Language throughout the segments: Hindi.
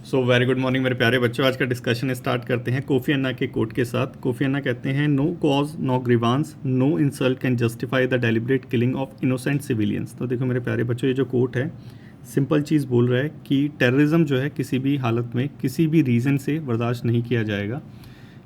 सो वेरी गुड मॉर्निंग मेरे प्यारे बच्चों। आज का डिस्कशन स्टार्ट करते हैं कोफी अन्ना के कोट के साथ। कोफी अन्ना कहते हैं no cause no grievance no insult can justify the deliberate killing of innocent civilians. तो देखो मेरे प्यारे बच्चों, ये जो कोट है सिंपल चीज़ बोल रहा है कि टेररिज्म जो है किसी भी हालत में किसी भी रीज़न से बर्दाश्त नहीं किया जाएगा।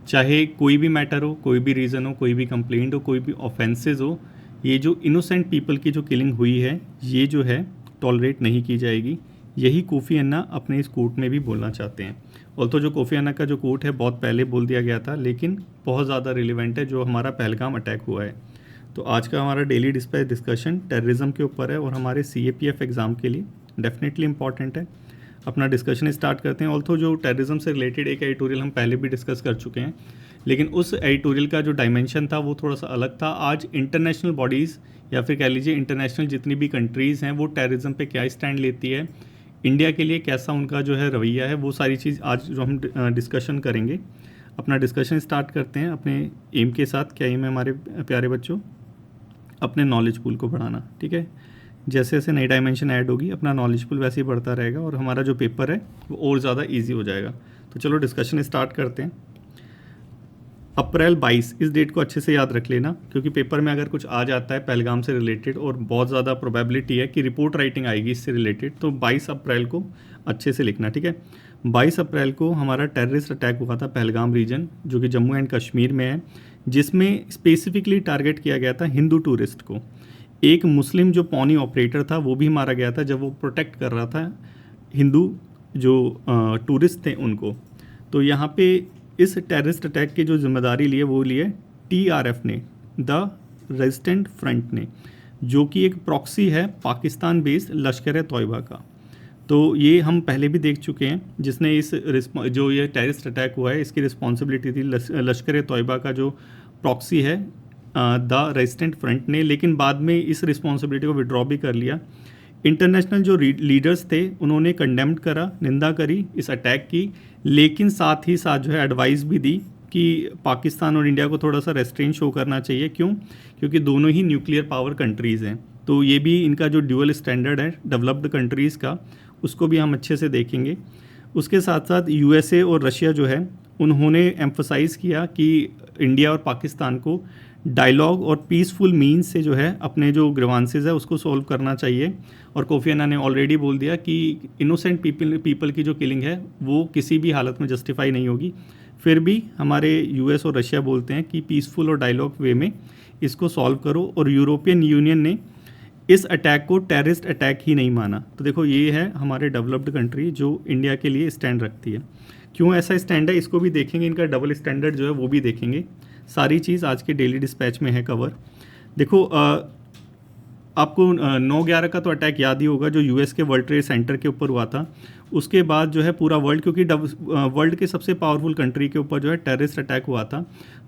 चाहे कोई भी मैटर हो, कोई भी रीज़न हो, कोई भी कंप्लेंट हो, कोई भी ऑफेंसेस हो, ये जो इनोसेंट पीपल की जो किलिंग हुई है ये जो है टॉलरेट नहीं की जाएगी। यही कोफी अन्ना अपने इस कोट में भी बोलना चाहते हैं। और तो जो कोफी अन्ना का जो कोट है बहुत पहले बोल दिया गया था, लेकिन बहुत ज़्यादा रिलेवेंट है जो हमारा पहलगाम अटैक हुआ है। तो आज का हमारा डेली डिस्कशन टेररिज्म के ऊपर है और हमारे CAPF एग्ज़ाम के लिए डेफिनेटली इंपॉर्टेंट है। अपना डिस्कशन स्टार्ट करते हैं। ऑल्थो जो टेररिज्म से रिलेटेड एक एडिटोरियल हम पहले भी डिस्कस कर चुके हैं, लेकिन उस एडिटोरियल का जो डायमेंशन था वो थोड़ा सा अलग था। आज इंटरनेशनल बॉडीज़ या फिर कह लीजिए इंटरनेशनल जितनी भी कंट्रीज़ हैं वो टेररिज्म पे क्या स्टैंड लेती है, इंडिया के लिए कैसा उनका जो है रवैया है, वो सारी चीज़ आज जो हम डिस्कशन करेंगे। अपना डिस्कशन स्टार्ट करते हैं अपने एम के साथ। क्या एम है हमारे प्यारे बच्चों? अपने नॉलेज पूल को बढ़ाना। ठीक है, जैसे जैसे नई डायमेंशन ऐड होगी अपना नॉलेज पूल वैसे ही बढ़ता रहेगा और हमारा जो पेपर है वो और ज़्यादा ईजी हो जाएगा। तो चलो डिस्कशन स्टार्ट करते हैं। अप्रैल 22, इस डेट को अच्छे से याद रख लेना, क्योंकि पेपर में अगर कुछ आ जाता है पहलगाम से रिलेटेड और बहुत ज़्यादा प्रोबेबिलिटी है कि रिपोर्ट राइटिंग आएगी इससे रिलेटेड, तो 22 अप्रैल को अच्छे से लिखना। ठीक है, 22 अप्रैल को हमारा टेररिस्ट अटैक हुआ था पहलगाम रीजन जो कि जम्मू एंड कश्मीर में है, जिसमें स्पेसिफिकली टारगेट किया गया था हिंदू टूरिस्ट को। एक मुस्लिम जो पौनी ऑपरेटर था वो भी मारा गया था जब वो प्रोटेक्ट कर रहा था हिंदू जो टूरिस्ट थे उनको। तो यहाँ पे इस टेररिस्ट अटैक की जो जिम्मेदारी ली है वो ली है TRF ने, द रेजिस्टेंट फ्रंट ने, जो कि एक प्रॉक्सी है पाकिस्तान बेस्ड लश्कर तोयबा का। तो ये हम पहले भी देख चुके हैं, जिसने इस जो ये टेररिस्ट अटैक हुआ है इसकी रिस्पॉन्सिबिलिटी थी लश्कर तोयबा का जो प्रॉक्सी है द रेजिस्टेंट फ्रंट ने, लेकिन बाद में इस रिस्पॉन्सिबिलिटी को विड्रॉ भी कर लिया। इंटरनेशनल जो लीडर्स थे उन्होंने कंडेम्ड करा, निंदा करी इस अटैक की, लेकिन साथ ही साथ जो है एडवाइस भी दी कि पाकिस्तान और इंडिया को थोड़ा सा रेस्ट्रेन शो करना चाहिए। क्यों? क्योंकि दोनों ही न्यूक्लियर पावर कंट्रीज़ हैं। तो ये भी इनका जो ड्यूअल स्टैंडर्ड है डेवलप्ड कंट्रीज़ का, उसको भी हम अच्छे से देखेंगे। उसके साथ साथ USA और रशिया जो है उन्होंने एम्फसाइज़ किया कि इंडिया और पाकिस्तान को डायलॉग और पीसफुल मीन्स से जो है अपने जो ग्रीवांसेस है उसको सॉल्व करना चाहिए। और कोफी अन्ना ने ऑलरेडी बोल दिया कि इनोसेंट पीपल की जो किलिंग है वो किसी भी हालत में जस्टिफाई नहीं होगी। फिर भी हमारे US और रशिया बोलते हैं कि पीसफुल और डायलॉग वे में इसको सॉल्व करो, और यूरोपियन यूनियन ने इस अटैक को टेररिस्ट अटैक ही नहीं माना। तो देखो ये है हमारे डेवलप्ड कंट्री जो इंडिया के लिए स्टैंड रखती है। क्यों ऐसा स्टैंड है इसको भी देखेंगे, इनका डबल स्टैंडर्ड जो है वो भी देखेंगे। सारी चीज़ आज के डेली डिस्पैच में है कवर। देखो आपको 9/11 का तो अटैक याद ही होगा जो US के वर्ल्ड ट्रेड सेंटर के ऊपर हुआ था। उसके बाद जो है पूरा वर्ल्ड, क्योंकि वर्ल्ड के सबसे पावरफुल कंट्री के ऊपर जो है टेररिस्ट अटैक हुआ था,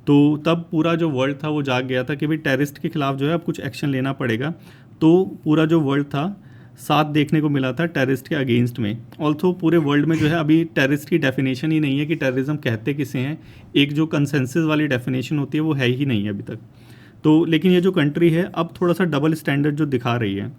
तो तब पूरा जो वर्ल्ड था वो जाग गया था कि भाई टेररिस्ट के खिलाफ जो है अब कुछ एक्शन लेना पड़ेगा। तो पूरा जो वर्ल्ड था साथ देखने को मिला था टेररिस्ट के अगेंस्ट में। ऑल्थो पूरे वर्ल्ड में जो है अभी टेररिस्ट की डेफिनेशन ही नहीं है कि टेररिज्म कहते किसे हैं, एक जो कंसेंसस वाली डेफिनेशन होती है वो है ही नहीं अभी तक। तो लेकिन ये जो कंट्री है अब थोड़ा सा डबल स्टैंडर्ड जो दिखा रही है।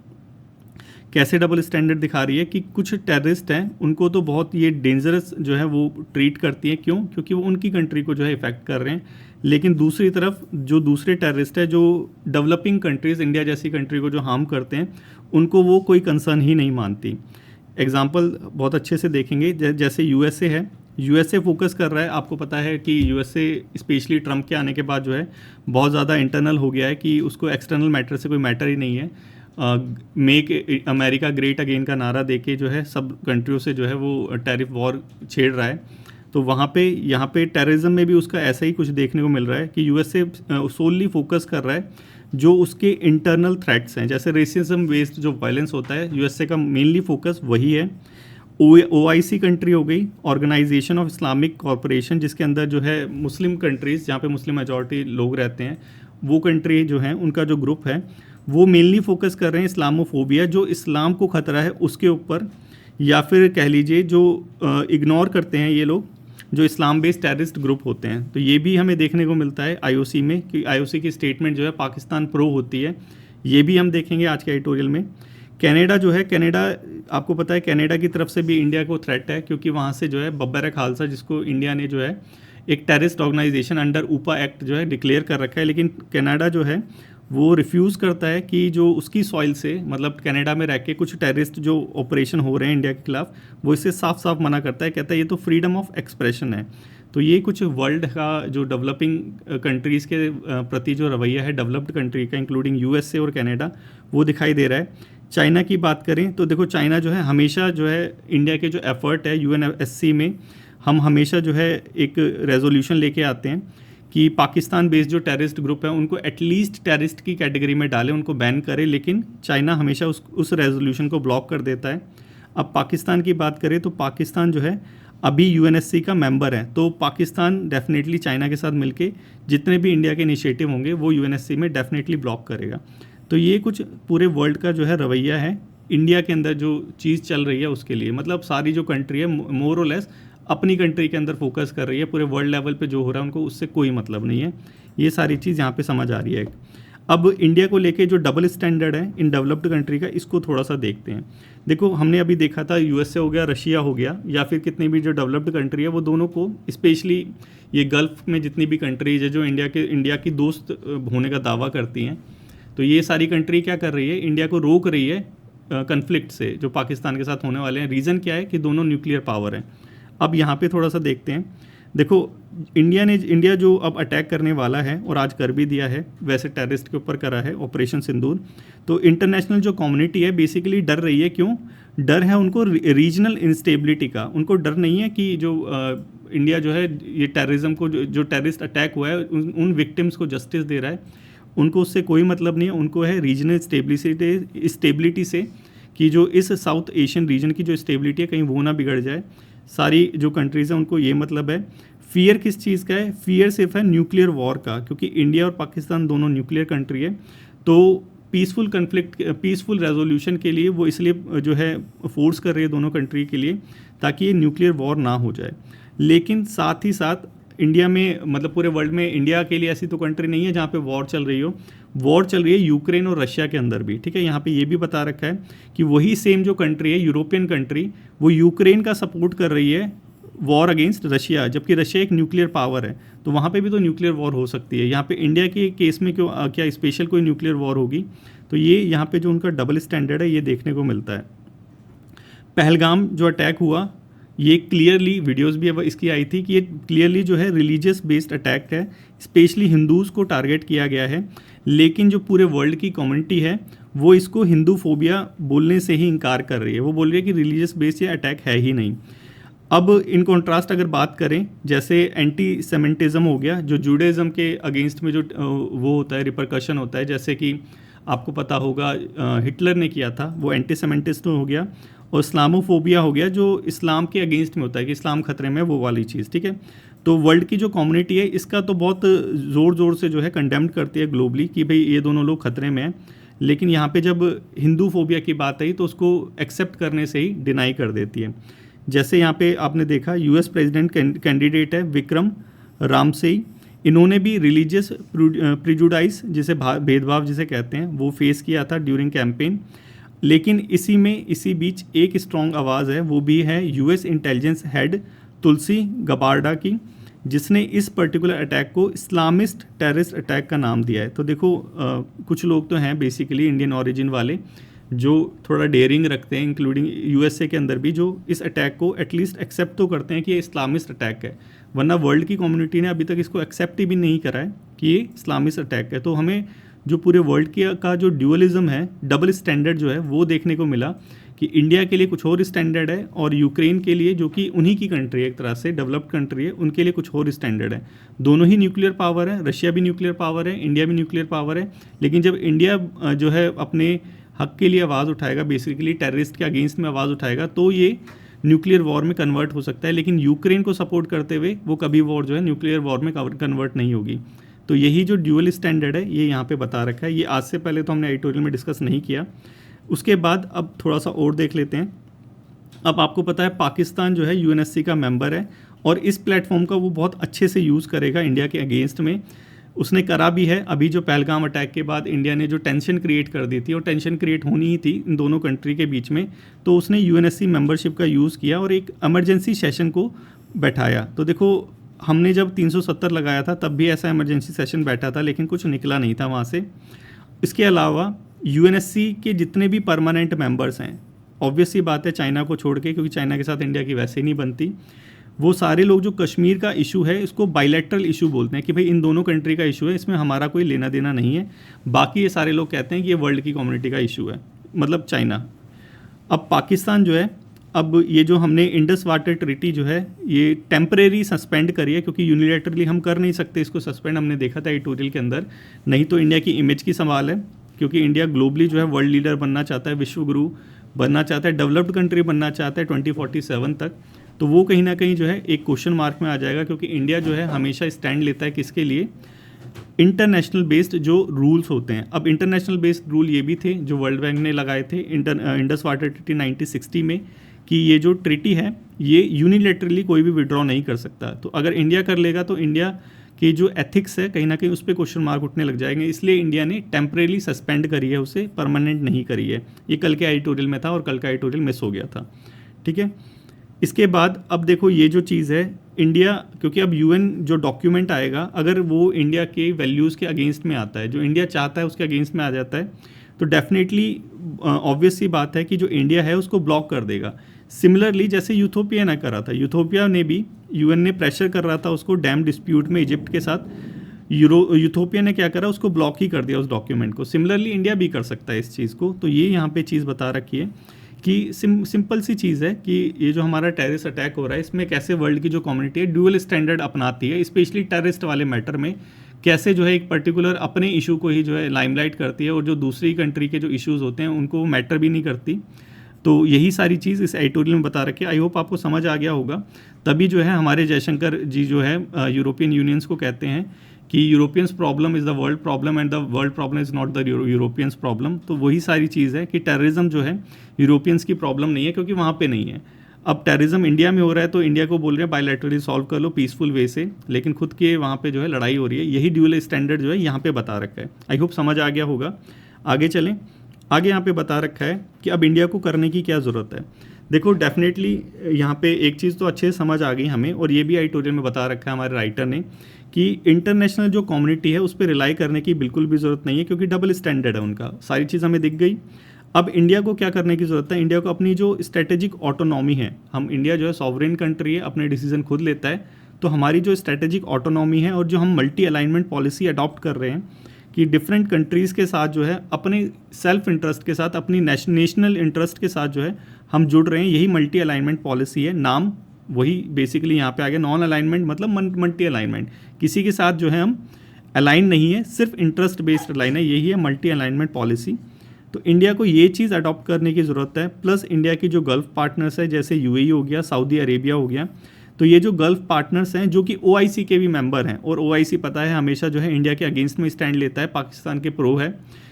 कैसे डबल स्टैंडर्ड दिखा रही है कि कुछ टेररिस्ट हैं उनको तो बहुत ये डेंजरस जो है वो ट्रीट करती है। क्यों? क्योंकि वो उनकी कंट्री को जो है इफेक्ट कर रहे हैं, लेकिन दूसरी तरफ जो दूसरे टेररिस्ट है जो डेवलपिंग कंट्रीज़ इंडिया जैसी कंट्री को जो हार्म करते हैं उनको वो कोई कंसर्न ही नहीं मानती। एग्जाम्पल बहुत अच्छे से देखेंगे, जैसे USA है। USA फोकस कर रहा है, आपको पता है कि USA स्पेशली ट्रम्प के आने के बाद जो है बहुत ज़्यादा इंटरनल हो गया है कि उसको एक्सटर्नल मैटर से कोई मैटर ही नहीं है। मेक अमेरिका ग्रेट अगेन का नारा देके जो है सब कंट्रियों से जो है वो टैरिफ वॉर छेड़ रहा है। तो वहाँ पे यहाँ पे टेररिज्म में भी उसका ऐसा ही कुछ देखने को मिल रहा है कि USA सोलली फोकस कर रहा है जो उसके इंटरनल थ्रेट्स हैं, जैसे रेसिज्म बेस्ड जो वायलेंस होता है USA का मेनली फोकस वही है। OIC कंट्री हो गई, ऑर्गेनाइजेशन ऑफ इस्लामिक कॉरपोरेशन, जिसके अंदर जो है मुस्लिम कंट्रीज़ जहाँ पे मुस्लिम मेजॉरिटी लोग रहते हैं, वो कंट्री जो हैं उनका जो ग्रुप है वो मेनली फोकस कर रहे हैं इस्लामोफोबिया, जो इस्लाम को ख़तरा है उसके ऊपर, या फिर कह लीजिए जो इग्नोर करते हैं ये लोग जो इस्लाम बेस्ड टेररिस्ट ग्रुप होते हैं। तो ये भी हमें देखने को मिलता है IOC में कि IOC की स्टेटमेंट जो है पाकिस्तान प्रो होती है। ये भी हम देखेंगे आज के एडिटोरियल में कनाडा जो है, कनाडा आपको पता है कनाडा की तरफ से भी इंडिया को थ्रेट है, क्योंकि वहाँ से जो है बब्बर खालसा, जिसको इंडिया ने जो है एक टेररिस्ट ऑर्गेनाइजेशन अंडर ऊपा एक्ट जो है डिक्लेयर कर रखा है, लेकिन कनाडा जो है वो रिफ्यूज़ करता है कि जो उसकी सॉइल से, मतलब कनाडा में रह के कुछ टेररिस्ट जो ऑपरेशन हो रहे हैं इंडिया के खिलाफ, वो इससे साफ साफ मना करता है, कहता है ये तो फ्रीडम ऑफ एक्सप्रेशन है। तो ये कुछ वर्ल्ड का जो डेवलपिंग कंट्रीज़ के प्रति जो रवैया है डेवलप्ड कंट्री का, इंक्लूडिंग यूएसए और कनाडा, वो दिखाई दे रहा है। चाइना की बात करें तो देखो चाइना जो है हमेशा जो है इंडिया के जो एफर्ट है यूएनएससी में, हम हमेशा जो है एक रेजोल्यूशन लेके आते हैं कि पाकिस्तान बेस्ड जो टेररिस्ट ग्रुप है उनको एटलीस्ट टेररिस्ट की कैटेगरी में डालें, उनको बैन करें, लेकिन चाइना हमेशा उस रेजोल्यूशन को ब्लॉक कर देता है। अब पाकिस्तान की बात करें तो पाकिस्तान जो है अभी यूएनएससी का मेंबर है, तो पाकिस्तान डेफिनेटली चाइना के साथ मिलके जितने भी इंडिया के इनिशिएटिव होंगे वो यूएनएससी में डेफिनेटली ब्लॉक करेगा। तो ये कुछ पूरे वर्ल्ड का जो है रवैया है इंडिया के अंदर जो चीज़ चल रही है उसके लिए, मतलब सारी जो कंट्री है मोर और लेस अपनी कंट्री के अंदर फोकस कर रही है, पूरे वर्ल्ड लेवल पे जो हो रहा है उनको उससे कोई मतलब नहीं है। ये सारी चीज़ यहाँ पे समझ आ रही है। अब इंडिया को लेके जो डबल स्टैंडर्ड है इन डेवलप्ड कंट्री का, इसको थोड़ा सा देखते हैं। देखो हमने अभी देखा था यूएसए हो गया, रशिया हो गया, या फिर कितनी भी जो डेवलप्ड कंट्री है वो दोनों को, स्पेशली ये गल्फ में जितनी भी कंट्रीज है जो इंडिया की दोस्त होने का दावा करती हैं, तो ये सारी कंट्री क्या कर रही है, इंडिया को रोक रही है कन्फ्लिक्ट से जो पाकिस्तान के साथ होने वाले हैं। रीज़न क्या है कि दोनों न्यूक्लियर पावर हैं। अब यहाँ पे थोड़ा सा देखते हैं। देखो इंडिया जो अब अटैक करने वाला है और आज कर भी दिया है, वैसे टेररिस्ट के ऊपर करा है ऑपरेशन सिंदूर, तो इंटरनेशनल जो कम्युनिटी है बेसिकली डर रही है। क्यों डर है उनको? रीजनल इंस्टेबिलिटी का। उनको डर नहीं है कि जो इंडिया जो है ये टेररिज्म को जो टेररिस्ट अटैक हुआ है उन विक्टिम्स को जस्टिस दे रहा है, उनको उससे कोई मतलब नहीं है। उनको है रीजनल स्टेबिलिटी से, कि जो इस साउथ एशियन रीजन की जो स्टेबिलिटी है कहीं वो ना बिगड़ जाए। सारी जो कंट्रीज़ हैं उनको ये मतलब है। फियर किस चीज़ का है? फियर सिर्फ है न्यूक्लियर वॉर का, क्योंकि इंडिया और पाकिस्तान दोनों न्यूक्लियर कंट्री है, तो पीसफुल कन्फ्लिक्ट, पीसफुल रेजोल्यूशन के लिए वो इसलिए जो है फोर्स कर रही है दोनों कंट्री के लिए, ताकि ये न्यूक्लियर वॉर ना हो जाए। लेकिन साथ ही साथ इंडिया में, मतलब पूरे वर्ल्ड में इंडिया के लिए ऐसी तो कंट्री नहीं है जहाँ पे वॉर चल रही हो। वॉर चल रही है यूक्रेन और रशिया के अंदर भी, ठीक है। यहाँ पे ये भी बता रखा है कि वही सेम जो कंट्री है, यूरोपियन कंट्री, वो यूक्रेन का सपोर्ट कर रही है वॉर अगेंस्ट रशिया, जबकि रशिया एक न्यूक्लियर पावर है, तो वहाँ पे भी तो न्यूक्लियर वॉर हो सकती है। यहाँ पे इंडिया के केस में क्यों, क्या स्पेशल कोई न्यूक्लियर वॉर होगी? तो ये यहाँ पे जो उनका डबल स्टैंडर्ड है ये देखने को मिलता है। पहलगाम जो अटैक हुआ, ये क्लियरली वीडियोस भी अब इसकी आई थी कि ये क्लियरली जो है रिलीजियस बेस्ड अटैक है, स्पेशली हिंदूज़ को टारगेट किया गया है। लेकिन जो पूरे वर्ल्ड की कम्युनिटी है वो इसको हिंदू फोबिया बोलने से ही इनकार कर रही है। वो बोल रही है कि रिलीजियस बेस्ड ये अटैक है ही नहीं। अब इन कॉन्ट्रास्ट अगर बात करें, जैसे एंटी सेमेंटिज्म हो गया, जो जूडाइज्म के अगेंस्ट में जो वो होता है, रिपरकशन होता है, जैसे कि आपको पता होगा हिटलर ने किया था, वो एंटी सेमेंटिस्ट हो गया। और इस्लामोफोबिया हो गया, जो इस्लाम के अगेंस्ट में होता है कि इस्लाम खतरे में, वो वाली चीज़, ठीक है। तो वर्ल्ड की जो कम्युनिटी है इसका तो बहुत ज़ोर ज़ोर से जो है कंडेम्ड करती है ग्लोबली कि भाई ये दोनों लोग खतरे में हैं। लेकिन यहाँ पे जब हिंदू फोबिया की बात आई तो उसको एक्सेप्ट करने से ही डिनाई कर देती है। जैसे यहाँ पे आपने देखा यूएस प्रेसिडेंट कैंडिडेट है विक्रम रामसेई, इन्होंने भी रिलीजियस प्रिजुडाइज, जिसे भेदभाव जिसे कहते हैं, वो फेस किया था ड्यूरिंग कैंपेन। लेकिन इसी बीच एक स्ट्रॉन्ग आवाज़ है, वो भी है यूएस इंटेलिजेंस हेड तुलसी गबार्डा की, जिसने इस पर्टिकुलर अटैक को इस्लामिस्ट टेररिस्ट अटैक का नाम दिया है। तो देखो कुछ लोग तो हैं बेसिकली इंडियन ओरिजिन वाले जो थोड़ा डेयरिंग रखते हैं, इंक्लूडिंग यूएसए के अंदर भी, जो इस अटैक को एटलीस्ट एक्सेप्ट तो करते हैं कि ये इस्लामिस्ट अटैक है, वरना वर्ल्ड की कम्युनिटी ने अभी तक इसको एक्सेप्ट ही भी नहीं करा है कि ये इस्लामिस्ट अटैक है। तो हमें जो पूरे वर्ल्ड का जो ड्यूअलिज्म है, डबल स्टैंडर्ड जो है, वो देखने को मिला कि इंडिया के लिए कुछ और स्टैंडर्ड है और यूक्रेन के लिए, जो कि उन्हीं की कंट्री है, एक तरह से डेवलप्ड कंट्री है, उनके लिए कुछ और स्टैंडर्ड है। दोनों ही न्यूक्लियर पावर है, रशिया भी न्यूक्लियर पावर है, इंडिया भी न्यूक्लियर पावर है। लेकिन जब इंडिया जो है अपने हक के लिए आवाज़ उठाएगा, बेसिकली टेररिस्ट के अगेंस्ट में आवाज़ उठाएगा, तो ये न्यूक्लियर वॉर में कन्वर्ट हो सकता है। लेकिन यूक्रेन को सपोर्ट करते हुए वो कभी वॉर जो है न्यूक्लियर वॉर में कन्वर्ट नहीं होगी। तो यही जो ड्यूअल स्टैंडर्ड है ये यहाँ पे बता रखा है। ये आज से पहले तो हमने एडिटोरियल में डिस्कस नहीं किया। उसके बाद अब थोड़ा सा और देख लेते हैं। अब आपको पता है पाकिस्तान जो है यूएनएससी का मेंबर है और इस प्लेटफॉर्म का वो बहुत अच्छे से यूज़ करेगा इंडिया के अगेंस्ट में। उसने करा भी है। अभी जो पहलगाम अटैक के बाद इंडिया ने जो टेंशन क्रिएट कर दी थी, और टेंशन क्रिएट होनी ही थी इन दोनों कंट्री के बीच में, तो उसने यूएनएससी मेंबरशिप का यूज़ किया और एक इमरजेंसी सेशन को बैठाया। तो देखो, हमने जब 370 लगाया था तब भी ऐसा इमरजेंसी सेशन बैठा था, लेकिन कुछ निकला नहीं था वहाँ से। इसके अलावा यूएनएससी के जितने भी परमानेंट मेंबर्स हैं, ऑब्वियस सी बात है चाइना को छोड़ के, क्योंकि चाइना के साथ इंडिया की वैसे ही नहीं बनती, वो सारे लोग जो कश्मीर का इशू है इसको बायलैटरल इशू बोलते हैं कि भाई इन दोनों कंट्री का इशू है, इसमें हमारा कोई लेना देना नहीं है। बाकी ये सारे लोग कहते हैं कि ये वर्ल्ड की कम्युनिटी का इशू है, मतलब चाइना। अब पाकिस्तान जो है, अब ये जो हमने इंडस वाटर ट्रीटी जो है ये टेम्परेरी सस्पेंड करी है, क्योंकि यूनिलैटरली हम कर नहीं सकते इसको सस्पेंड, हमने देखा था एडिटोरियल के अंदर। नहीं तो इंडिया की इमेज की सवाल है, क्योंकि इंडिया ग्लोबली जो है वर्ल्ड लीडर बनना चाहता है, विश्व गुरु बनना चाहता है, डेवलप्ड कंट्री बनना चाहता है 2047 तक। तो वो कहीं ना कहीं जो है एक क्वेश्चन मार्क में आ जाएगा, क्योंकि इंडिया जो है हमेशा स्टैंड लेता है किसके लिए, इंटरनेशनल बेस्ड जो रूल्स होते हैं। अब इंटरनेशनल बेस्ड रूल ये भी थे जो वर्ल्ड बैंक ने लगाए थे इंडस वाटर ट्रीटी 1960 में, कि ये जो ट्रीटी है ये यूनिलेटरली कोई भी विड्रॉ नहीं कर सकता। तो अगर इंडिया कर लेगा तो इंडिया की जो एथिक्स है कहीं ना कहीं उस पर क्वेश्चन मार्क उठने लग जाएंगे, इसलिए इंडिया ने टेम्परेरी सस्पेंड करी है, उसे परमानेंट नहीं करी है। ये कल के एडिटोरियल में था और कल का एडिटोरियल मिस हो गया था, ठीक है। इसके बाद अब देखो ये जो चीज़ है इंडिया, क्योंकि अब यूएन जो डॉक्यूमेंट आएगा अगर वो इंडिया के वैल्यूज़ के अगेंस्ट में आता है, जो इंडिया चाहता है उसके अगेंस्ट में आ जाता है, तो डेफिनेटली ऑब्वियस सी बात है कि जो इंडिया है उसको ब्लॉक कर देगा। सिमिलरली जैसे यूथोपिया ने करा था, यूथोपिया ने भी यूएन ने प्रेशर कर रहा था उसको डैम डिस्प्यूट में इजिप्ट के साथ, यूथोपिया ने क्या करा, उसको ब्लॉक ही कर दिया उस डॉक्यूमेंट को। सिमिलरली इंडिया भी कर सकता है इस चीज़ को। तो ये यहाँ पे चीज़ बता रखी है कि सिंपल सी चीज़ है कि ये जो हमारा टेररिस्ट अटैक हो रहा है इसमें कैसे वर्ल्ड की जो कम्युनिटी है ड्यूअल स्टैंडर्ड अपनाती है, स्पेशली टेररिस्ट वाले मैटर में कैसे जो है एक पर्टिकुलर अपने इशू को ही जो है लाइमलाइट करती है, और जो दूसरी कंट्री के जो इश्यूज़ होते हैं उनको मैटर भी नहीं करती। तो यही सारी चीज़ इस एडिटोरियल में बता रखी है। आई होप आपको समझ आ गया होगा। तभी जो है हमारे जयशंकर जी जो है यूरोपियन यूनियंस को कहते हैं कि Europeans problem is the world problem and the world problem is not the Europeans problem. तो वही सारी चीज़ है कि टेररिज्म जो है यूरोपियंस की प्रॉब्लम नहीं है, क्योंकि वहाँ पे नहीं है। अब टेररिज्म इंडिया में हो रहा है तो इंडिया को बोल रहे हैं बायलैटरली सॉल्व कर लो पीसफुल वे से, लेकिन खुद के वहाँ पे जो है लड़ाई हो रही है। यही ड्यूअल स्टैंडर्ड जो है यहाँ पे बता रखा है। आई होप समझ आ गया होगा। आगे चलें। आगे यहाँ पे बता रखा है कि अब इंडिया को करने की क्या ज़रूरत है। देखो डेफिनेटली यहाँ पे एक चीज़ तो अच्छे से समझ आ गई हमें, और ये भी एडिटोरियल में बता रखा है हमारे राइटर ने कि इंटरनेशनल जो कम्युनिटी है उस पर रिलाई करने की बिल्कुल भी ज़रूरत नहीं है, क्योंकि डबल स्टैंडर्ड है उनका। सारी चीज़ हमें दिख गई। अब इंडिया को क्या करने की ज़रूरत है, इंडिया को अपनी जो स्ट्रेटेजिक ऑटोनॉमी है, हम इंडिया जो है सॉवरेन कंट्री है, अपने डिसीजन खुद लेता है, तो हमारी जो स्ट्रेटेजिक ऑटोनॉमी है और जो हम मल्टी अलाइनमेंट पॉलिसी अडॉप्ट कर रहे हैं कि डिफरेंट कंट्रीज़ के साथ जो है अपने सेल्फ इंटरेस्ट के साथ, अपनी नेशनल इंटरेस्ट के साथ जो है हम जुड़ रहे हैं, यही मल्टी अलाइनमेंट पॉलिसी है। नाम वही बेसिकली यहाँ पे आ गया। नॉन अलाइनमेंट मतलब मल्टी अलाइनमेंट, किसी के साथ जो है हम अलाइन नहीं है, सिर्फ इंटरेस्ट बेस्ड अलाइन है, यही है मल्टी अलाइनमेंट पॉलिसी। तो इंडिया को ये चीज़ अडॉप्ट करने की ज़रूरत है। प्लस इंडिया की जो गल्फ पार्टनर्स है, जैसे यूएई हो गया, सऊदी अरेबिया हो गया, तो ये जो गल्फ पार्टनर्स हैं जो कि ओआईसी के भी मेंबर हैं, और ओआईसी पता है हमेशा जो है इंडिया के अगेंस्ट में स्टैंड लेता है, पाकिस्तान के प्रो है,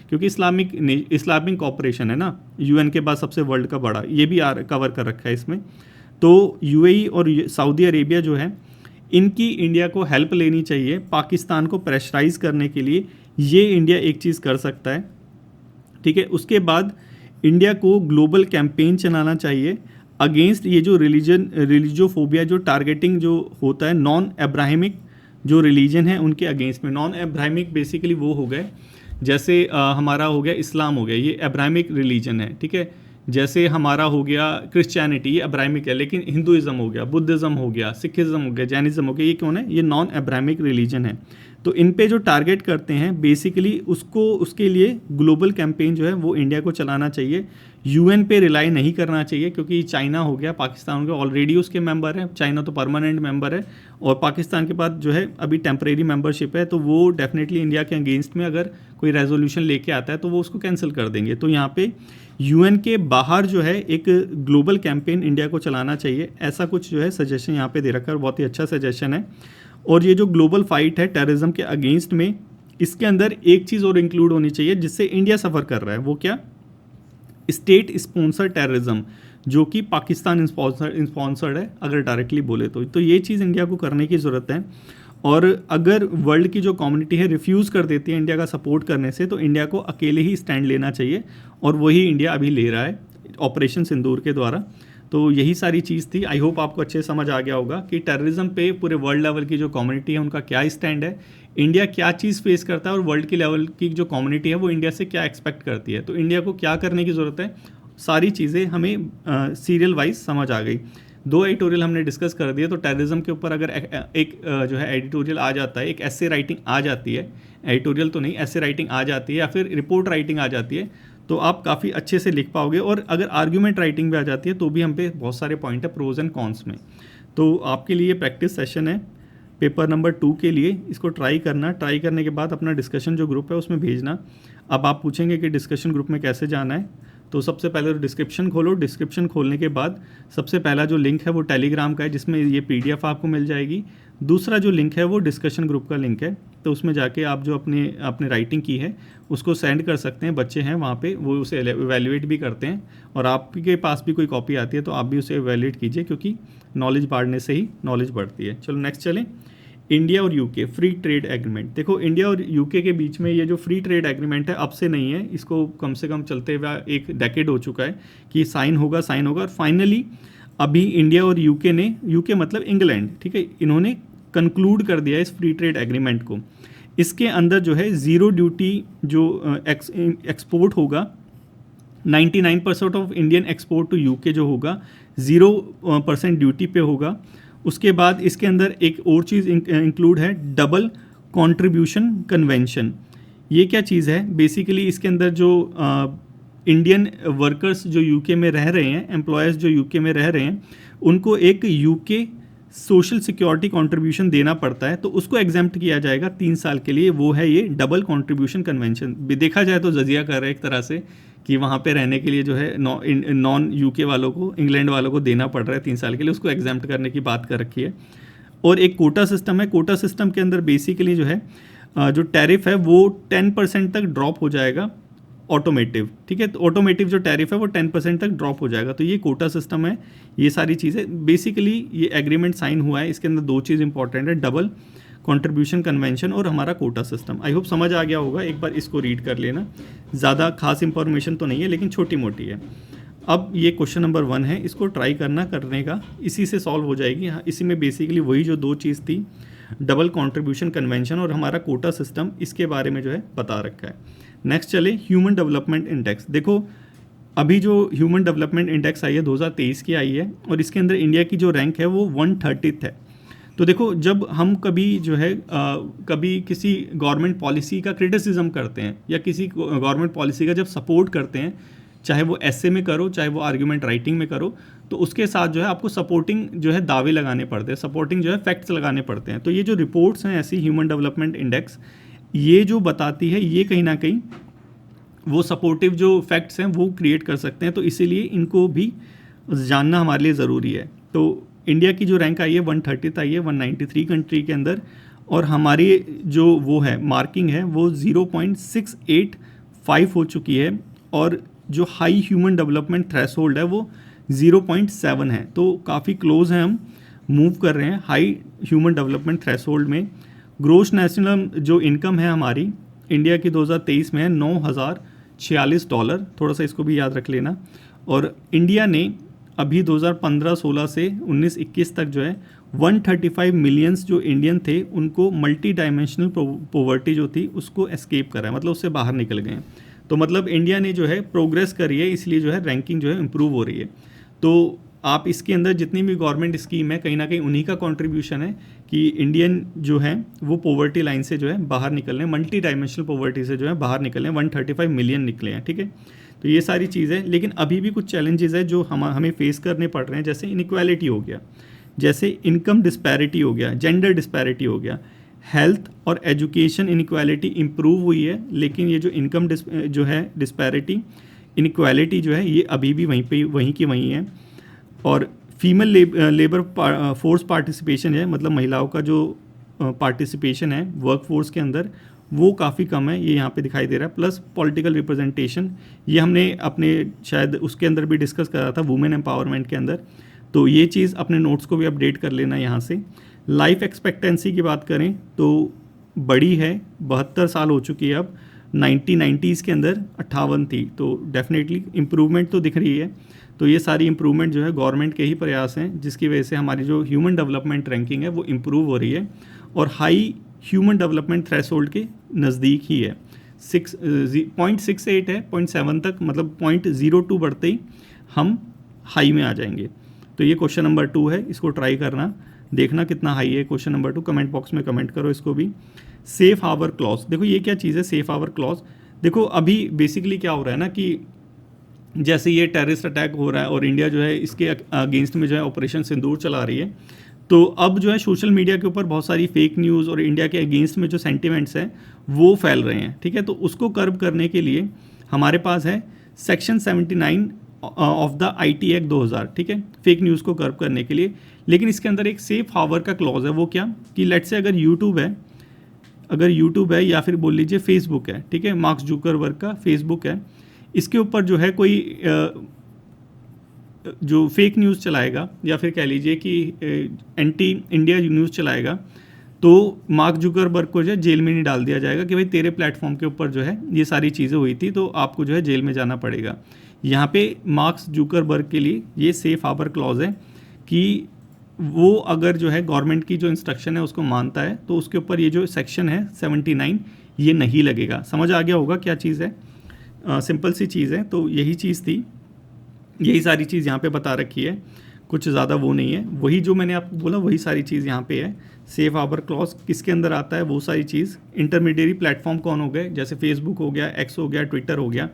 क्योंकि इस्लामिक कॉपरेशन है ना, यूएन के बाद सबसे वर्ल्ड का बड़ा, ये भी कवर कर रखा है इसमें। तो यूएई और सऊदी अरेबिया जो है इनकी इंडिया को हेल्प लेनी चाहिए पाकिस्तान को प्रेशराइज करने के लिए। ये इंडिया एक चीज़ कर सकता है, ठीक है। उसके बाद इंडिया को ग्लोबल कैंपेन चलाना चाहिए अगेंस्ट ये जो रिलीजियोफोबिया, जो टारगेटिंग जो होता है नॉन अब्राहमिक जो रिलीजन है उनके अगेंस्ट में। नॉन अब्राहमिक बेसिकली वो हो गए, जैसे हमारा हो गया इस्लाम हो गया, ये अब्राहमिक रिलीजन है, ठीक है। जैसे हमारा हो गया क्रिश्चियनिटी, ये अब्राहमिक है, लेकिन हिंदुइज्म हो गया, बुद्धिज़्म हो गया, सिखिज़्म हो गया, जैनिज़्म हो गया, ये कौन है, ये नॉन अब्राहमिक रिलीजन है। तो इन पे जो टारगेट करते हैं बेसिकली उसके लिए ग्लोबल कैंपेन जो है वो इंडिया को चलाना चाहिए। यूएन पे रिलाई नहीं करना चाहिए, क्योंकि चाइना हो गया, पाकिस्तान हो गया, ऑलरेडी उसके मेंबर है। चाइना तो परमानेंट मेंबर है, और पाकिस्तान के पास जो है अभी टेम्परेरी मेंबरशिप है, तो वो डेफिनेटली इंडिया के अगेंस्ट में अगर कोई रेजोल्यूशन लेके आता है तो वो उसको कैंसिल कर देंगे। तो यहाँ पे यूएन के बाहर जो है एक ग्लोबल कैंपेन इंडिया को चलाना चाहिए, ऐसा कुछ जो है सजेशन यहाँ पे दे रखा है, बहुत ही अच्छा सजेशन है। और ये जो ग्लोबल फाइट है टेररिज्म के अगेंस्ट में, इसके अंदर एक चीज़ और इंक्लूड होनी चाहिए जिससे इंडिया सफ़र कर रहा है, वो क्या, स्टेट स्पॉन्सर टेररिज्म, जो कि पाकिस्तान स्पॉन्सर्ड है अगर डायरेक्टली बोले तो ये चीज़ इंडिया को करने की ज़रूरत है। और अगर वर्ल्ड की जो कम्युनिटी है रिफ्यूज़ कर देती है इंडिया का सपोर्ट करने से, तो इंडिया को अकेले ही स्टैंड लेना चाहिए, और वही इंडिया अभी ले रहा है ऑपरेशन सिंदूर के द्वारा। तो यही सारी चीज़ थी। आई होप आपको अच्छे समझ आ गया होगा कि टेररिज्म पे पूरे वर्ल्ड लेवल की जो कम्युनिटी है उनका क्या स्टैंड है, इंडिया क्या चीज़ फेस करता है, और वर्ल्ड की लेवल की जो कम्युनिटी है वो इंडिया से क्या एक्सपेक्ट करती है। तो इंडिया को क्या करने की ज़रूरत है, सारी चीज़ें हमें सीरियल वाइज समझ आ गई। 2 एडिटोरियल हमने डिस्कस कर दिए। तो टेररिज्म के ऊपर अगर एक जो है एडिटोरियल आ जाता है, एक ऐसे राइटिंग आ जाती है, एडिटोरियल तो नहीं, ऐसे राइटिंग आ जाती है, या फिर रिपोर्ट राइटिंग आ जाती है, तो आप काफ़ी अच्छे से लिख पाओगे। और अगर आर्ग्यूमेंट राइटिंग भी आ जाती है तो भी हम पे बहुत सारे पॉइंट है प्रोज एंड कॉन्स में। तो आपके लिए प्रैक्टिस सेशन है पेपर नंबर 2 के लिए, इसको ट्राई करना। ट्राई करने के बाद अपना डिस्कशन जो ग्रुप है उसमें भेजना। अब आप पूछेंगे कि डिस्कशन ग्रुप में कैसे जाना है, तो सबसे पहले तो डिस्क्रिप्शन खोलो। डिस्क्रिप्शन खोलने के बाद सबसे पहला जो लिंक है वो टेलीग्राम का है, जिसमें ये PDF आपको मिल जाएगी। दूसरा जो लिंक है वो डिस्कशन ग्रुप का लिंक है, तो उसमें जाके आप जो अपने राइटिंग की है उसको सेंड कर सकते हैं। बच्चे हैं वहाँ पे, वो उसे इवैल्यूएट भी करते हैं, और आपके पास भी कोई कॉपी आती है तो आप भी उसे इवैल्यूएट कीजिए, क्योंकि नॉलेज बांटने से ही नॉलेज बढ़ती है। चलो नेक्स्ट चलें। इंडिया और यूके फ्री ट्रेड एग्रीमेंट। देखो, इंडिया और यूके के बीच में ये जो फ्री ट्रेड एग्रीमेंट है अब से नहीं है, इसको कम से कम चलते हुए 1 डेकेड हो चुका है कि साइन होगा। और फाइनली अभी इंडिया और यूके ने, यूके मतलब इंग्लैंड, ठीक है, इन्होंने कंक्लूड कर दिया इस फ्री ट्रेड एग्रीमेंट को। इसके अंदर जो है ज़ीरो ड्यूटी जो एक्सपोर्ट होगा, 99% of Indian export to UK जो होगा 0% ड्यूटी पे होगा। उसके बाद इसके अंदर एक और चीज़ इंक्लूड है, डबल कंट्रीब्यूशन कन्वेंशन। ये क्या चीज़ है? बेसिकली इसके अंदर जो इंडियन वर्कर्स जो यूके में रह रहे हैं, एम्प्लॉयज़ जो यूके में रह रहे हैं, उनको एक यूके सोशल सिक्योरिटी कंट्रीब्यूशन देना पड़ता है, तो उसको एग्जेम्प्ट किया जाएगा 3 साल के लिए। वो है ये डबल कंट्रीब्यूशन कन्वेंशन। देखा जाए तो जजिया कर रहा है एक तरह से कि वहाँ पे रहने के लिए जो है नॉन यूके वालों को, इंग्लैंड वालों को देना पड़ रहा है 3 साल के लिए, उसको एग्जेम्प्ट करने की बात कर रखी है। और एक कोटा सिस्टम है। कोटा सिस्टम के अंदर बेसिकली जो है जो टैरिफ है वो 10% तक ड्रॉप हो जाएगा ऑटोमेटिव, ठीक है। तो ऑटोमेटिव जो टैरिफ है वो 10% तक ड्रॉप हो जाएगा। तो ये कोटा सिस्टम है। ये सारी चीज़ें बेसिकली ये एग्रीमेंट साइन हुआ है, इसके अंदर 2 चीज़ इंपॉर्टेंट है, डबल कंट्रीब्यूशन कन्वेंशन और हमारा कोटा सिस्टम। आई होप समझ आ गया होगा, एक बार इसको रीड कर लेना। ज़्यादा खास इंफॉर्मेशन तो नहीं है, लेकिन छोटी मोटी है। अब ये क्वेश्चन नंबर 1 है, इसको ट्राई करने का, इसी से सॉल्व हो जाएगी। हाँ, इसी में बेसिकली वही जो 2 चीज़ थी, डबल कंट्रीब्यूशन कन्वेंशन और हमारा कोटा सिस्टम, इसके बारे में जो है बता रखा है। नेक्स्ट चले, ह्यूमन डेवलपमेंट इंडेक्स। देखो, अभी जो ह्यूमन डेवलपमेंट इंडेक्स आई है 2023 की आई है, और इसके अंदर इंडिया की जो रैंक है वो 130th है। तो देखो, जब हम कभी जो है कभी किसी गवर्नमेंट पॉलिसी का क्रिटिसिज्म करते हैं या किसी गवर्नमेंट पॉलिसी का जब सपोर्ट करते हैं, चाहे वो ऐसे में करो चाहे वो आर्ग्यूमेंट राइटिंग में करो, तो उसके साथ जो है आपको सपोर्टिंग जो है दावे लगाने पड़ते हैं, सपोर्टिंग जो है फैक्ट्स लगाने पड़ते हैं। तो ये जो रिपोर्ट्स हैं ऐसी ह्यूमन डेवलपमेंट इंडेक्स, ये जो बताती है, ये कहीं ना कहीं वो सपोर्टिव जो फैक्ट्स हैं वो क्रिएट कर सकते हैं। तो इसीलिए इनको भी जानना हमारे लिए ज़रूरी है। तो इंडिया की जो रैंक आई है 130th आई है 193 कंट्री के अंदर, और हमारी जो वो है मार्किंग है वो 0.685 हो चुकी है, और जो हाई ह्यूमन डेवलपमेंट थ्रेशोल्ड है वो 0.7 है। तो काफ़ी क्लोज हैं, हम मूव कर रहे हैं हाई ह्यूमन डेवलपमेंट थ्रेशोल्ड में। ग्रोस नेशनल जो इनकम है हमारी इंडिया की 2023 में है $9,046, थोड़ा सा इसको भी याद रख लेना। और इंडिया ने अभी 2015-16 से 19-21 तक जो है 135 मिलियंस जो इंडियन थे उनको मल्टी डायमेंशनल पॉवर्टी जो थी उसको एस्केप करा है, मतलब उससे बाहर निकल गए हैं। तो मतलब इंडिया ने जो है प्रोग्रेस करी है, इसलिए जो है रैंकिंग जो है इम्प्रूव हो रही है। तो आप इसके अंदर जितनी भी गवर्नमेंट स्कीम है कहीं ना कहीं उन्हीं का कंट्रीब्यूशन है कि इंडियन जो है वो पॉवर्टी लाइन से जो है बाहर निकल रहे हैं, मल्टी डायमेंशनल पॉवर्टी से जो है बाहर निकले हैं, 135 मिलियन निकले हैं, ठीक है। तो ये सारी चीज़ें, लेकिन अभी भी कुछ चैलेंजेस है जो हमें फेस करने पड़ रहे हैं, जैसे इनइक्वालिटी हो गया, जैसे इनकम डिस्पैरिटी हो गया, जेंडर डिस्पैरिटी हो गया, हेल्थ और एजुकेशन इनइक्वालिटी इंप्रूव हुई है, लेकिन ये जो इनकम जो है डिस्पैरिटी, इनइक्वालिटी जो है ये अभी भी वहीं की वहीं है। और फीमेल लेबर फोर्स पार्टिसिपेशन है, मतलब महिलाओं का जो पार्टिसिपेशन है वर्क फोर्स के अंदर वो काफ़ी कम है, ये यहाँ पे दिखाई दे रहा है। प्लस पॉलिटिकल रिप्रेजेंटेशन, ये हमने अपने शायद उसके अंदर भी डिस्कस करा था वुमेन एम्पावरमेंट के अंदर, तो ये चीज़ अपने नोट्स को भी अपडेट कर लेना यहाँ से। लाइफ एक्सपेक्टेंसी की बात करें तो बड़ी है, 72 साल हो चुकी है अब, 1990s के अंदर 58 थी, तो डेफिनेटली इम्प्रूवमेंट तो दिख रही है। तो ये सारी इम्प्रूवमेंट जो है गवर्नमेंट के ही प्रयास हैं, जिसकी वजह से हमारी जो ह्यूमन डेवलपमेंट रैंकिंग है वो इम्प्रूव हो रही है और हाई ह्यूमन डेवलपमेंट थ्रेशोल्ड के नज़दीक ही है। 0.68 है, 0.7 तक, मतलब 0.02 बढ़ते ही हम हाई में आ जाएंगे। तो ये क्वेश्चन नंबर 2 है, इसको ट्राई करना, देखना कितना हाई है क्वेश्चन नंबर 2। कमेंट बॉक्स में कमेंट करो इसको भी। सेफ हार्बर क्लॉज, देखो ये क्या चीज़ है सेफ हार्बर क्लॉज। देखो अभी बेसिकली क्या हो रहा है ना कि जैसे ये टेररिस्ट अटैक हो रहा है और इंडिया जो है इसके अगेंस्ट में जो है ऑपरेशन सिंदूर चला रही है, तो अब जो है सोशल मीडिया के ऊपर बहुत सारी फेक न्यूज़ और इंडिया के अगेंस्ट में जो सेंटिमेंट्स हैं वो फैल रहे हैं, ठीक है। तो उसको कर्ब करने के लिए हमारे पास है section 79 of the IT act 2000, ठीक है, फेक न्यूज़ को कर्ब करने के लिए। लेकिन इसके अंदर एक सेफ हार्बर का क्लॉज है, वो क्या कि लेट्स से अगर यूट्यूब है या फिर बोल लीजिए फेसबुक है, ठीक है, मार्क जुकरबर्ग का फेसबुक है, इसके ऊपर जो है कोई जो फेक न्यूज़ चलाएगा या फिर कह लीजिए कि एंटी इंडिया न्यूज़ चलाएगा, तो मार्क जुकरबर्ग को जो है जेल में नहीं डाल दिया जाएगा कि भाई तेरे प्लेटफॉर्म के ऊपर जो है ये सारी चीज़ें हुई थी तो आपको जो है जेल में जाना पड़ेगा। यहाँ पे मार्क जुकरबर्ग के लिए ये सेफ हार्बर क्लॉज है कि वो अगर जो है गवर्नमेंट की जो इंस्ट्रक्शन है उसको मानता है तो उसके ऊपर ये जो सेक्शन है 79 ये नहीं लगेगा। समझ आ गया होगा क्या चीज़ है, सिंपल सी चीज़ है। तो यही चीज़ थी, यही सारी चीज़ यहाँ पे बता रखी है, कुछ ज़्यादा वो नहीं है, वही जो मैंने आपको बोला वही सारी चीज़ यहाँ पे है। सेफ हार्बर क्लॉज किसके अंदर आता है, वो सारी चीज़। इंटरमीडिएरी प्लेटफॉर्म कौन हो गए, जैसे फेसबुक हो गया, एक्स हो गया, ट्विटर हो गया,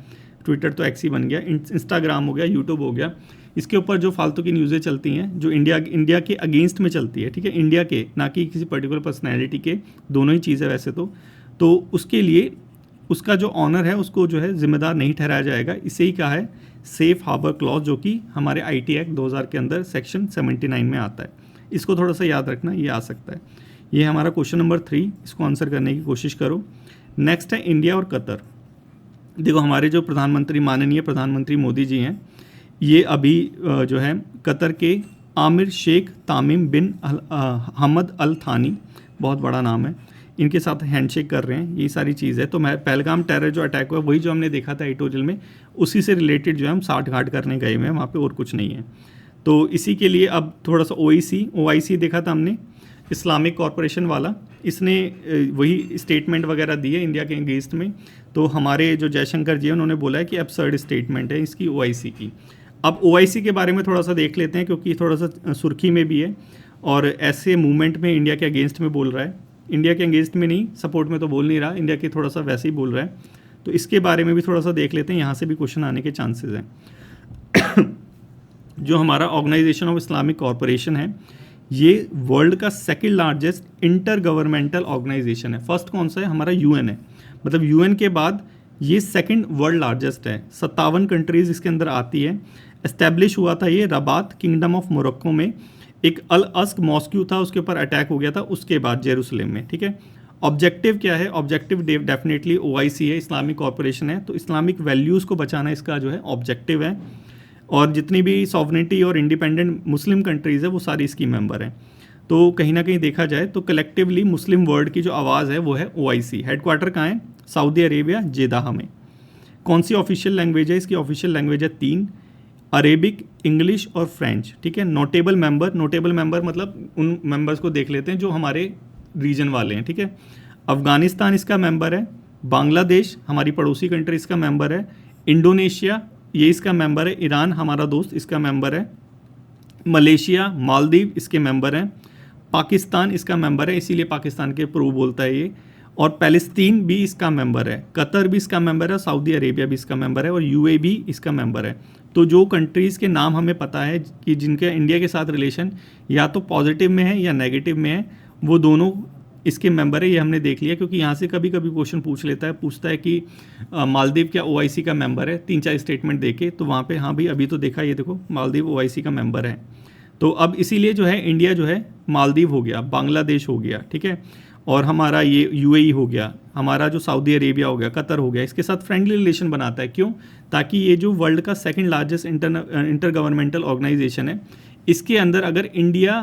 ट्विटर तो एक्स ही बन गया, इंस्टाग्राम हो गया, यूट्यूब हो गया, इसके ऊपर जो फालतू की न्यूज़ें चलती हैं जो इंडिया के अगेंस्ट में चलती है, ठीक है, इंडिया के ना कि किसी पर्टिकुलर पर्सनैलिटी के, दोनों ही चीज़ है वैसे तो उसके लिए उसका जो ऑनर है उसको जो है जिम्मेदार नहीं ठहराया जाएगा। इसे ही कहा है सेफ हार्बर क्लॉज, जो कि हमारे IT एक्ट 2000 के अंदर सेक्शन 79 में आता है। इसको थोड़ा सा याद रखना, ये आ सकता है। ये हमारा क्वेश्चन नंबर 3, इसको आंसर करने की कोशिश करो। नेक्स्ट है इंडिया और कतर। देखो हमारे जो प्रधानमंत्री, माननीय प्रधानमंत्री मोदी जी हैं, ये अभी जो है कतर के आमिर शेख तामिम बिन हमद अल थानी, बहुत बड़ा नाम है, इनके साथ हैंडशेक कर रहे हैं, ये सारी चीज़ है। तो मैं पहलगाम टेरर जो अटैक हुआ वही जो हमने देखा था एटोजल में, उसी से रिलेटेड जो है हम साठ घाट करने गए हुए हैं वहाँ पे, और कुछ नहीं है। तो इसी के लिए अब थोड़ा सा OIC देखा था हमने, इस्लामिक कॉरपोरेशन वाला, इसने वही स्टेटमेंट वगैरह दी है इंडिया के अगेंस्ट में। तो हमारे जो जयशंकर जी हैं उन्होंने बोला है कि एब्सर्ड स्टेटमेंट है इसकी OIC की। अब OIC के बारे में थोड़ा सा देख लेते हैं क्योंकि थोड़ा सा सुर्खी में भी है और ऐसे मूवमेंट में इंडिया के अगेंस्ट में बोल रहा है, इंडिया के अगेंस्ट में नहीं, सपोर्ट में तो बोल नहीं रहा, इंडिया के थोड़ा सा वैसे ही बोल रहा है। तो इसके बारे में भी थोड़ा सा देख लेते हैं, यहाँ से भी क्वेश्चन आने के चांसेस हैं। जो हमारा ऑर्गेनाइजेशन ऑफ इस्लामिक कॉरपोरेशन है, ये वर्ल्ड का second largest intergovernmental organisation है। फर्स्ट कौन सा है, हमारा UN है, मतलब UN के बाद ये सेकंड वर्ल्ड लार्जेस्ट है। 57 कंट्रीज़ इसके अंदर आती है। एस्टेब्लिश हुआ था ये रबात किंगडम ऑफ मोरक्को में, एक अल अस्क मॉस्क्यू था उसके ऊपर अटैक हो गया था, उसके बाद जेरूसलम में, ठीक है। ऑब्जेक्टिव क्या है, ऑब्जेक्टिव डेफिनेटली OIC है, इस्लामिक कॉरपोरेशन है, तो इस्लामिक वैल्यूज़ को बचाना इसका जो है ऑब्जेक्टिव है। और जितनी भी सॉवरेनिटी और इंडिपेंडेंट मुस्लिम कंट्रीज़ है वो सारी इसकी मेंबर हैं। तो कहीं ना कहीं देखा जाए तो कलेक्टिवली मुस्लिम वर्ल्ड की जो आवाज़ है वो है OIC। हेडक्वार्टर कहाँ है, सऊदी अरेबिया जेदाह में। कौन सी ऑफिशियल लैंग्वेज है, इसकी ऑफिशियल लैंग्वेज है 3, अरेबिक, इंग्लिश और फ्रेंच, ठीक है। नोटेबल मेंबर मतलब उन मेंबर्स को देख लेते हैं जो हमारे रीजन वाले हैं, ठीक है। अफ़गानिस्तान इसका मेंबर है, बांग्लादेश हमारी पड़ोसी कंट्री इसका मेंबर है, इंडोनेशिया ये इसका मेंबर है, ईरान हमारा दोस्त इसका मेंबर है, मलेशिया, मालदीव इसके मेंबर हैं, पाकिस्तान इसका मेंबर है, इसीलिए पाकिस्तान के प्रो बोलता है ये, और पैलेस्तीन भी इसका मेंबर है, कतर भी इसका मेंबर है, सऊदी अरेबिया भी इसका मेंबर है और UAE भी इसका मेंबर है। तो जो कंट्रीज़ के नाम हमें पता है कि जिनके इंडिया के साथ रिलेशन या तो पॉजिटिव में है या नेगेटिव में है, वो दोनों इसके मेंबर है, ये हमने देख लिया। क्योंकि यहाँ से कभी कभी क्वेश्चन पूछता है कि मालदीव क्या OIC का मेंबर है, 3-4 स्टेटमेंट देके, तो वहाँ पे हाँ भाई अभी तो देखा, ये देखो मालदीव OIC का मेंबर है। तो अब इसीलिए जो है इंडिया जो है मालदीव हो गया, बांग्लादेश हो गया, ठीक है, और हमारा ये UAE हो गया, हमारा जो सऊदी अरेबिया हो गया, कतर हो गया, इसके साथ फ्रेंडली रिलेशन बनाता है। क्यों, ताकि ये जो वर्ल्ड का second largest intergovernmental organisation है, इसके अंदर अगर इंडिया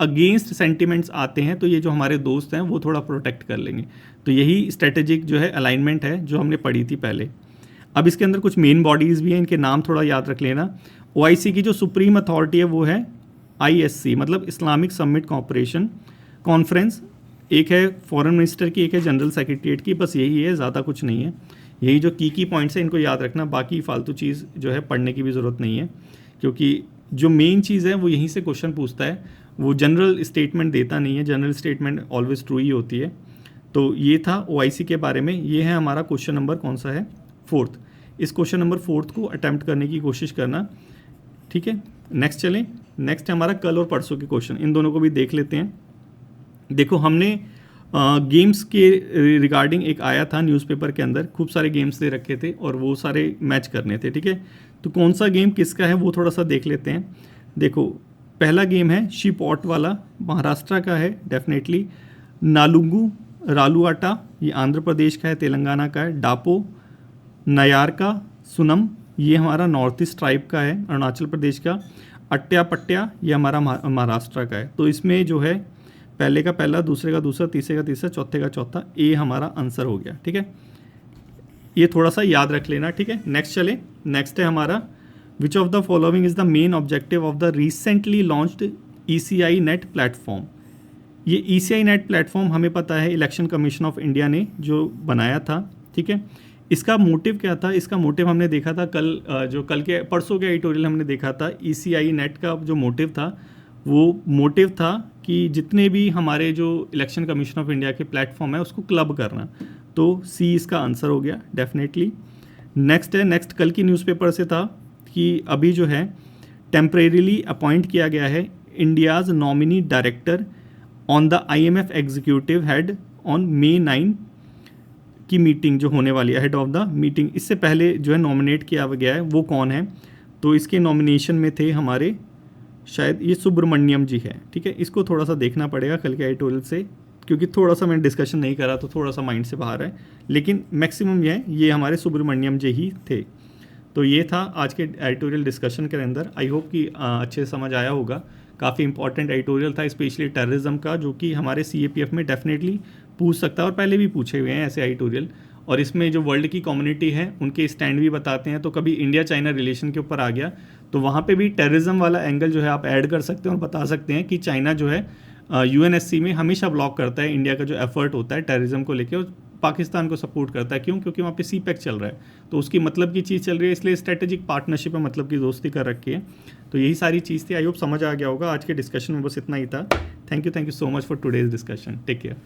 अगेंस्ट सेंटिमेंट्स आते हैं तो ये जो हमारे दोस्त हैं वो थोड़ा प्रोटेक्ट कर लेंगे। तो यही स्ट्रेटेजिक जो है अलाइनमेंट है जो हमने पढ़ी थी पहले। अब इसके अंदर कुछ मेन बॉडीज़ भी हैं, इनके नाम थोड़ा याद रख लेना। OIC की जो सुप्रीम अथॉरिटी है वो है ISC, मतलब इस्लामिक समिट कॉपरेशन कॉन्फ्रेंस। एक है फॉरेन मिनिस्टर की, एक है जनरल सेक्रेटरीट की, बस यही है, ज़्यादा कुछ नहीं है। यही जो की पॉइंट्स हैं इनको याद रखना, बाकी फालतू चीज़ जो है पढ़ने की भी ज़रूरत नहीं है, क्योंकि जो मेन चीज़ है वो यहीं से क्वेश्चन पूछता है, वो जनरल स्टेटमेंट देता नहीं है। जनरल स्टेटमेंट ऑलवेज ट्रू ही होती है। तो ये था OIC के बारे में। ये है हमारा क्वेश्चन नंबर कौन सा है, 4th। इस क्वेश्चन नंबर 4th को अटैम्प्ट करने की कोशिश करना, ठीक है। नेक्स्ट चलें। नेक्स्ट है हमारा कल और परसों के क्वेश्चन, इन दोनों को भी देख लेते हैं। देखो हमने गेम्स के रिगार्डिंग एक आया था न्यूज़पेपर के अंदर, खूब सारे गेम्स दे रखे थे और वो सारे मैच करने थे, ठीक है। तो कौन सा गेम किसका है वो थोड़ा सा देख लेते हैं। देखो पहला गेम है शिपॉट वाला, महाराष्ट्र का है डेफिनेटली। नालुंगू रालुआटा, ये आंध्र प्रदेश का है, तेलंगाना का है। डापो नयार का सुनम, ये हमारा नॉर्थ ईस्ट ट्राइब का है, अरुणाचल प्रदेश का। अट्या पट्या, ये हमारा महाराष्ट्र का है। तो इसमें जो है पहले का पहला, दूसरे का दूसरा, तीसरे का तीसरा, चौथे का चौथा, ए हमारा आंसर हो गया, ठीक है। ये थोड़ा सा याद रख लेना, ठीक है। नेक्स्ट चले। नेक्स्ट है हमारा which of the following is the main objective of the recently launched ECI net platform. ये ECI नेट प्लेटफॉर्म हमें पता है इलेक्शन कमीशन ऑफ इंडिया ने जो बनाया था, ठीक है। इसका मोटिव क्या था, इसका मोटिव हमने देखा था कल, जो कल के परसों के एडिटोरियल हमने देखा था। ECI नेट का जो मोटिव था वो मोटिव था कि जितने भी हमारे जो इलेक्शन कमीशन ऑफ इंडिया के प्लेटफॉर्म है उसको क्लब करना। तो C इसका आंसर हो गया डेफिनेटली। नेक्स्ट है, नेक्स्ट कल की न्यूज़पेपर से था कि अभी जो है टेम्परेरीली अपॉइंट किया गया है India's nominee director on the IMF executive head on May 9 की मीटिंग जो होने वाली है, हेड ऑफ द मीटिंग। इससे पहले जो है नॉमिनेट किया गया है वो कौन है, तो इसके नॉमिनेशन में थे हमारे शायद ये सुब्रमण्यम जी है, ठीक है। इसको थोड़ा सा देखना पड़ेगा कल के एडिटोरियल से, क्योंकि थोड़ा सा मैंने डिस्कशन नहीं करा तो थोड़ा सा माइंड से बाहर है, लेकिन मैक्सिमम ये हमारे सुब्रमण्यम जी ही थे। तो ये था आज के एडिटोरियल डिस्कशन के अंदर। आई होप कि अच्छे से समझ आया होगा। काफ़ी इंपॉर्टेंट एडिटोरियल था, स्पेशली टेररिज्म का, जो कि हमारे CAPF में डेफिनेटली पूछ सकता है और पहले भी पूछे हुए हैं ऐसे एडिटोरियल। और इसमें जो वर्ल्ड की कम्युनिटी है उनके स्टैंड भी बताते हैं। तो कभी इंडिया चाइना रिलेशन के ऊपर आ गया तो वहाँ पे भी टेररिज्म वाला एंगल जो है आप ऐड कर सकते हैं और बता सकते हैं कि चाइना जो है UNSC में हमेशा ब्लॉक करता है इंडिया का जो एफर्ट होता है टेररिज्म को लेकर, और पाकिस्तान को सपोर्ट करता है। क्यों? क्योंकि वहाँ पे CPEC चल रहा है, तो उसकी मतलब की चीज़ चल रही है, इसलिए स्ट्रेटेजिक पार्टनरशिप में मतलब की दोस्ती कर रखी है। तो यही सारी चीज़ थी। आई होप समझ आ गया होगा। आज के डिस्कशन में बस इतना ही था। Thank you so much for today's discussion. Take care.